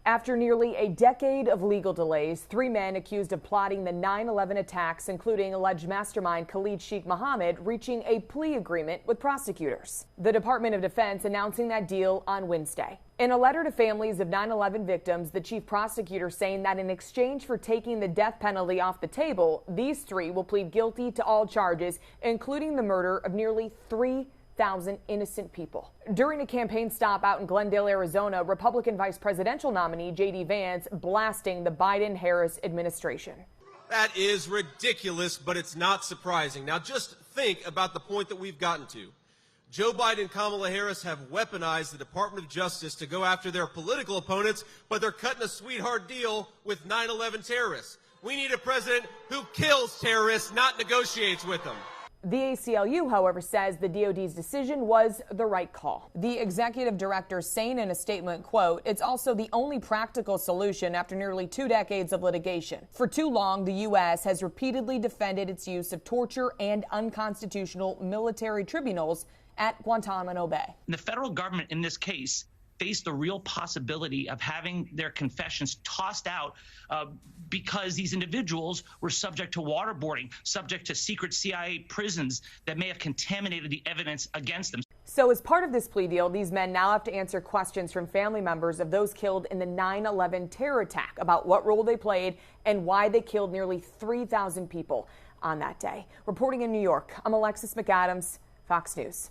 After nearly a decade of legal delays, 3 men accused of plotting the 9/11 attacks, including alleged mastermind Khalid Sheikh Mohammed, reaching a plea agreement with prosecutors. The Department of Defense announcing that deal on Wednesday. In a letter to families of 9/11 victims, the chief prosecutor saying that in exchange for taking the death penalty off the table, these 3 will plead guilty to all charges, including the murder of nearly 3,000 innocent people. During a campaign stop out in Glendale, Arizona, Republican vice presidential nominee J.D. Vance blasting the Biden-Harris administration. That is ridiculous, but it's not surprising. Now just think about the point that we've gotten to. Joe Biden and Kamala Harris have weaponized the Department of Justice to go after their political opponents, but they're cutting a sweetheart deal with 9/11 terrorists. We need a president who kills terrorists, not negotiates with them. The ACLU, however, says the DOD's decision was the right call. The executive director saying in a statement, quote, "It's also the only practical solution after nearly 2 decades of litigation. For too long, the U.S. has repeatedly defended its use of torture and unconstitutional military tribunals at Guantanamo Bay." The federal government in this case faced the real possibility of having their confessions tossed out because these individuals were subject to waterboarding, subject to secret CIA prisons that may have contaminated the evidence against them. So as part of this plea deal, these men now have to answer questions from family members of those killed in the 9/11 terror attack about what role they played and why they killed nearly 3,000 people on that day. Reporting in New York, I'm Alexis McAdams, Fox News.